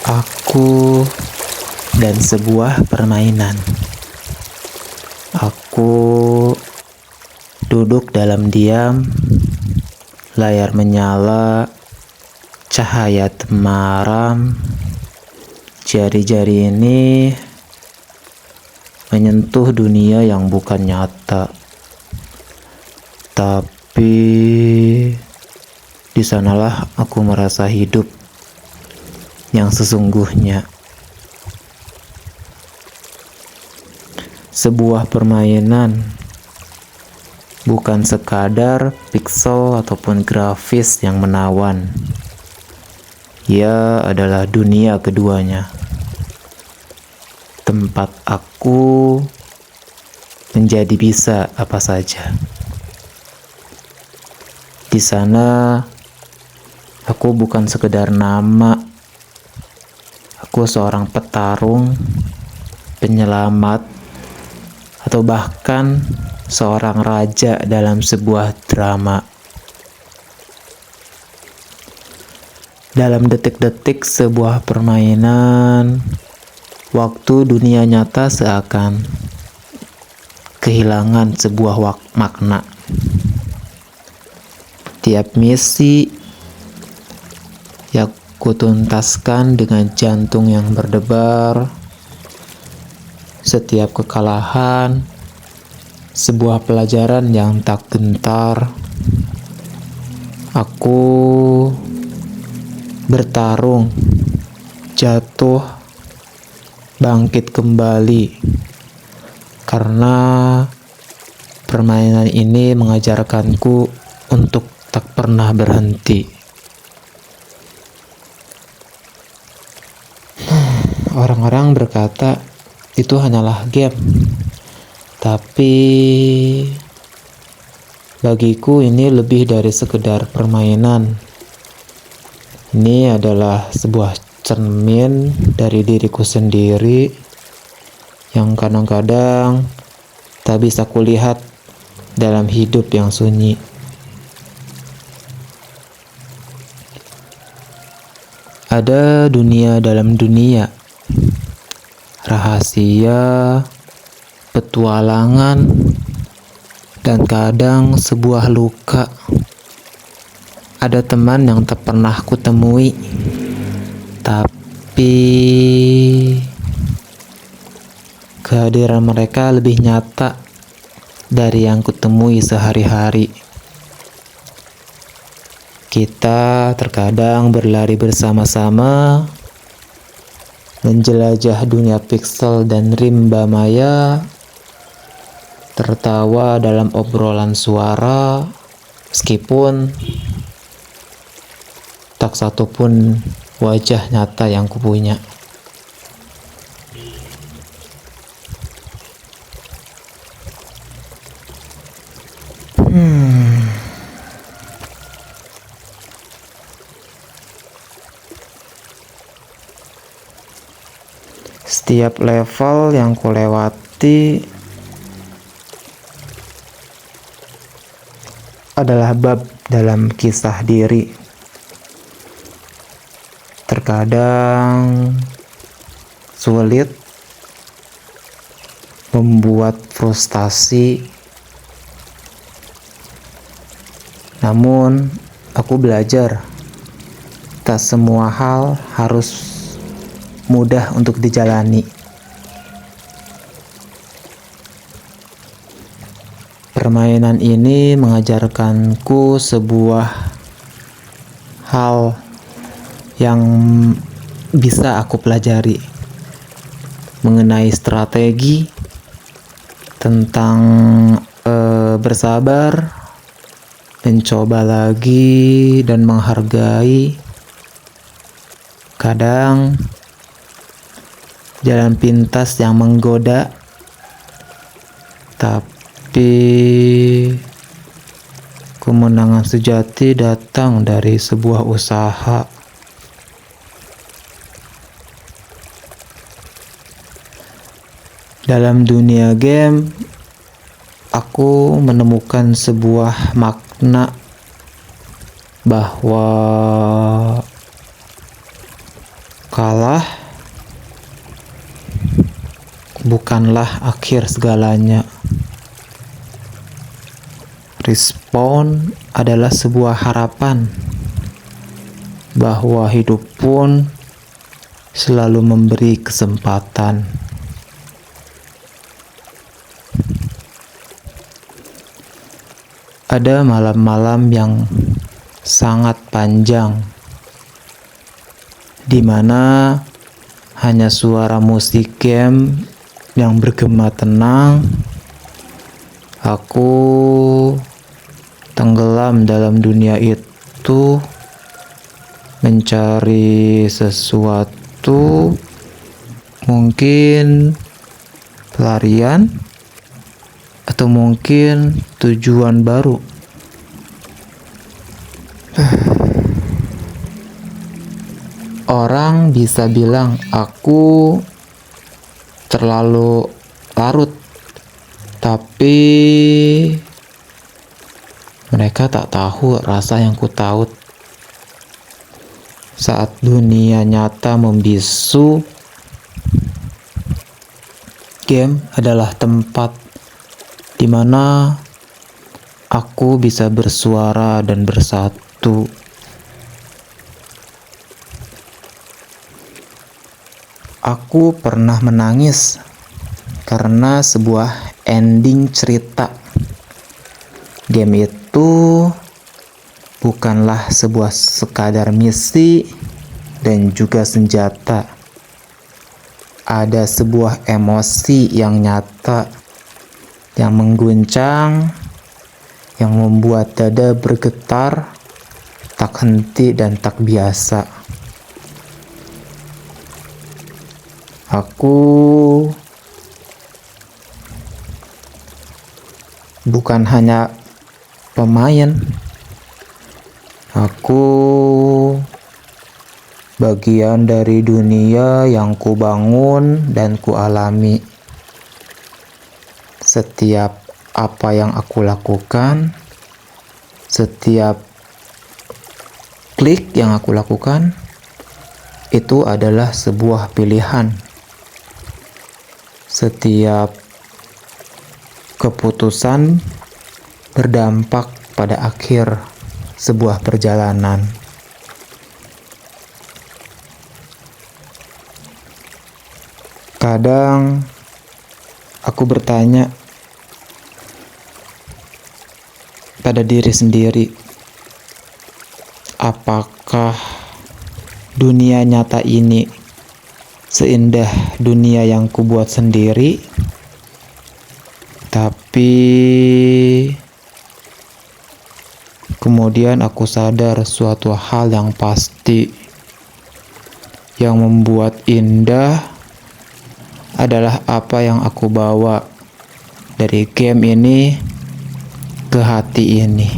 Aku dan sebuah permainan. Aku duduk dalam diam, layar menyala, cahaya temaram. Jari-jari ini menyentuh dunia yang bukan nyata. Tapi di sanalah aku merasa hidup yang sesungguhnya. Sebuah permainan bukan sekadar pixel ataupun grafis yang menawan. Ia adalah dunia keduanya. Tempat aku menjadi bisa apa saja. Di sana aku bukan sekedar nama. Aku seorang petarung, penyelamat, atau bahkan seorang raja dalam sebuah drama. Dalam detik-detik sebuah permainan, waktu dunia nyata seakan kehilangan sebuah makna. Tiap misi yang kutuntaskan dengan jantung yang berdebar. Setiap kekalahan, sebuah pelajaran yang tak gentar. Aku bertarung, jatuh, bangkit kembali. Karena permainan ini mengajarkanku untuk tak pernah berhenti. Orang-orang berkata itu hanyalah game, tapi bagiku ini lebih dari sekedar permainan. Ini adalah sebuah cermin dari diriku sendiri yang kadang-kadang tak bisa kulihat dalam hidup yang sunyi. Ada dunia dalam dunia, rahasia, petualangan, dan kadang sebuah luka. Ada teman yang tak pernah kutemui, tapi kehadiran mereka lebih nyata dari yang kutemui sehari-hari. Kita terkadang berlari bersama-sama, menjelajah dunia pixel dan rimba maya, tertawa dalam obrolan suara, meskipun tak satu pun wajah nyata yang kupunya. Setiap level yang kulewati adalah bab dalam kisah diri. Terkadang sulit, membuat frustasi. Namun, aku belajar tak semua hal harus mudah untuk dijalani. Permainan ini mengajarkanku sebuah hal yang bisa aku pelajari mengenai strategi, tentang bersabar, mencoba lagi, dan menghargai. Kadang jalan pintas yang menggoda, tapi kemenangan sejati datang dari sebuah usaha. Dalam dunia game, aku menemukan sebuah makna bahwa Kalah bukanlah akhir segalanya. Respawn adalah sebuah harapan bahwa hidup pun selalu memberi kesempatan. Ada malam-malam yang sangat panjang, di mana hanya suara musik game yang bergema tenang. Aku tenggelam dalam dunia itu, mencari sesuatu, mungkin pelarian, atau mungkin tujuan baru. Orang bisa bilang aku terlalu larut, tapi mereka tak tahu rasa yang ku tahu. Saat dunia nyata membisu, game adalah tempat di mana aku bisa bersuara dan bersatu. Aku pernah menangis karena sebuah ending cerita. Game itu bukanlah sebuah sekadar misi dan juga senjata. Ada sebuah emosi yang nyata, yang mengguncang, yang membuat dada bergetar, tak henti dan tak biasa. Aku bukan hanya pemain, aku bagian dari dunia yang kubangun dan kualami. Setiap apa yang aku lakukan, setiap klik yang aku lakukan, itu adalah sebuah pilihan. Setiap keputusan berdampak pada akhir sebuah perjalanan. Kadang aku bertanya pada diri sendiri, apakah dunia nyata ini seindah dunia yang kubuat sendiri? Tapi kemudian aku sadar suatu hal yang pasti, yang membuat indah adalah apa yang aku bawa dari game ini ke hati ini.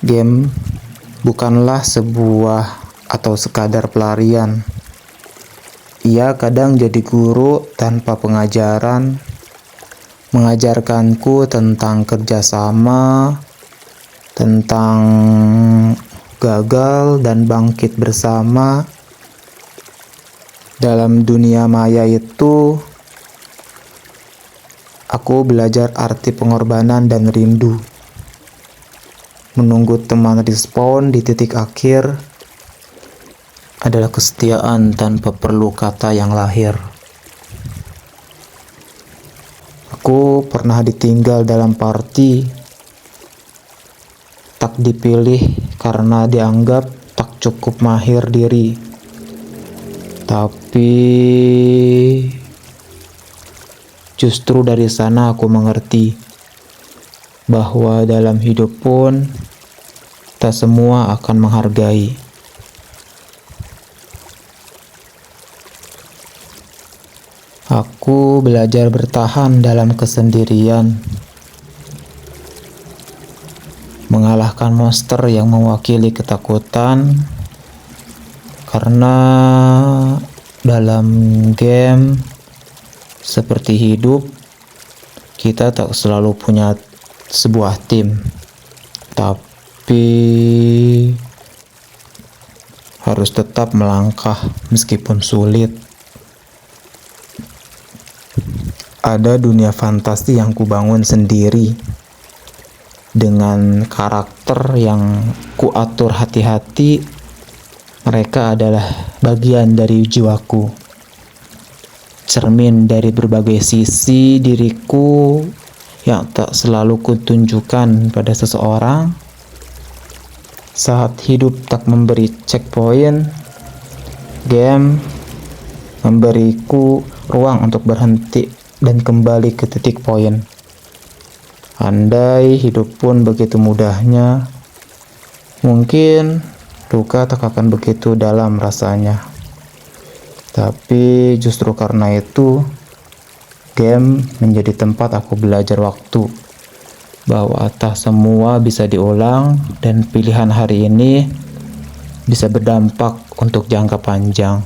Game bukanlah sebuah atau sekadar pelarian. Ia kadang jadi guru tanpa pengajaran, mengajarkanku tentang kerjasama, tentang gagal dan bangkit bersama. Dalam dunia maya itu, aku belajar arti pengorbanan dan rindu. Menunggu teman respawn di titik akhir adalah kesetiaan tanpa perlu kata yang lahir. Aku pernah ditinggal dalam party, tak dipilih karena dianggap tak cukup mahir diri. Tapi justru dari sana aku mengerti bahwa dalam hidup pun tak semua akan menghargai. Aku belajar bertahan dalam kesendirian, mengalahkan monster yang mewakili ketakutan, karena dalam game seperti hidup, kita tak selalu punya sebuah tim, tapi harus tetap melangkah meskipun sulit. Ada dunia fantasi yang kubangun sendiri dengan karakter yang kuatur hati-hati. Mereka adalah bagian dari jiwaku, cermin dari berbagai sisi diriku yang tak selalu kutunjukkan pada seseorang. Saat hidup tak memberi checkpoint, game memberiku ruang untuk berhenti dan kembali ke titik poin. Andai hidup pun begitu mudahnya, mungkin duka tak akan begitu dalam rasanya. Tapi justru karena itu, game menjadi tempat aku belajar waktu, bahwa tak semua bisa diulang dan pilihan hari ini bisa berdampak untuk jangka panjang.